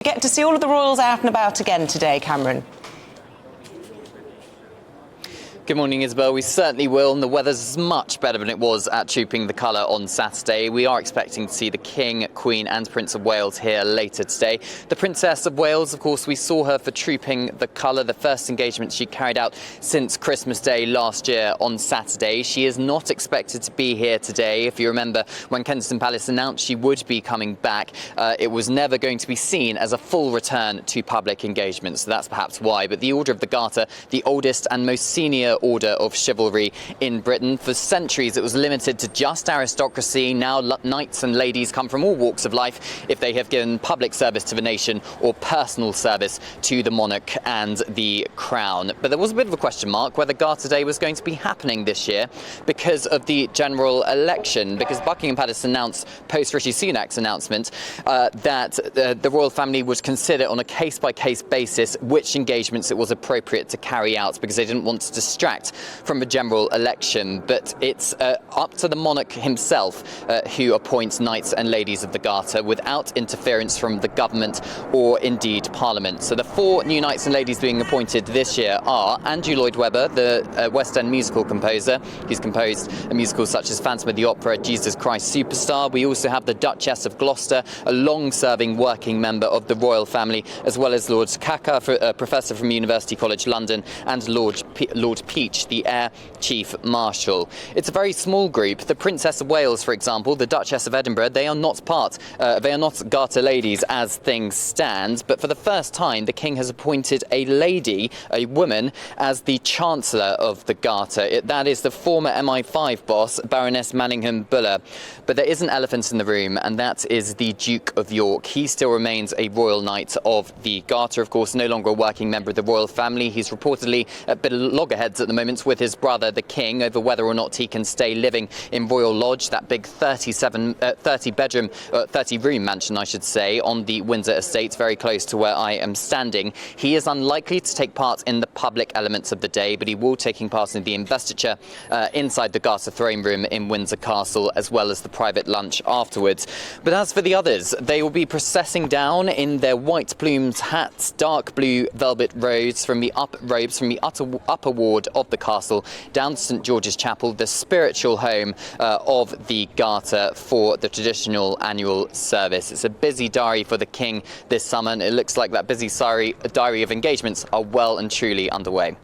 Get to see all of the royals out and about again today, Cameron. Good morning, Isabel. We certainly will, and the weather's much better than it was at Trooping the Colour on Saturday. We are expecting to see the King, Queen and Prince of Wales here later today. The Princess of Wales, of course, we saw her for Trooping the Colour, the first engagement she carried out since Christmas Day last year on Saturday. She is not expected to be here today. If you remember, when Kensington Palace announced she would be coming back, it was never going to be seen as a full return to public engagement, so that's perhaps why. But the Order of the Garter, the oldest and most senior order of chivalry in Britain. For centuries it was limited to just aristocracy. Now knights and ladies come from all walks of life if they have given public service to the nation or personal service to the monarch and the crown. But there was a bit of a question mark whether Garter Day was going to be happening this year because of the general election, because Buckingham Palace announced, post Rishi Sunak's announcement, that the royal family would consider on a case-by-case basis which engagements it was appropriate to carry out, because they didn't want to distract from the general election. But it's up to the monarch himself who appoints knights and ladies of the Garter without interference from the government or indeed Parliament. So the four new knights and ladies being appointed this year are Andrew Lloyd Webber, the West End musical composer. He's composed musicals such as Phantom of the Opera, Jesus Christ Superstar. We also have the Duchess of Gloucester, a long-serving working member of the royal family, as well as Lord Kaka, a professor from University College London, and Lord Peach, the Air Chief Marshal. It's a very small group. The Princess of Wales, for example, the Duchess of Edinburgh, they are not Garter ladies as things stand, but for the first time the King has appointed a lady, a woman, as the Chancellor of the Garter. That is the former MI5 boss, Baroness Manningham Buller. But there is an elephant in the room, and that is the Duke of York. He still remains a royal knight of the Garter, of course, no longer a working member of the royal family. He's reportedly a bit of loggerheads at the moment with his brother, the King, over whether or not he can stay living in Royal Lodge, that big 30-room mansion, I should say, on the Windsor estate, very close to where I am standing. He is unlikely to take part in the public elements of the day, but he will taking part in the investiture inside the Garter throne room in Windsor Castle, as well as the private lunch afterwards. But as for the others, they will be processing down in their white plumed hats, dark blue velvet robes from the upper ward of the castle down to St George's Chapel, the spiritual home of the Garter, for the traditional annual service. It's a busy diary for the King this summer, and it looks like that busy diary of engagements are well and truly underway.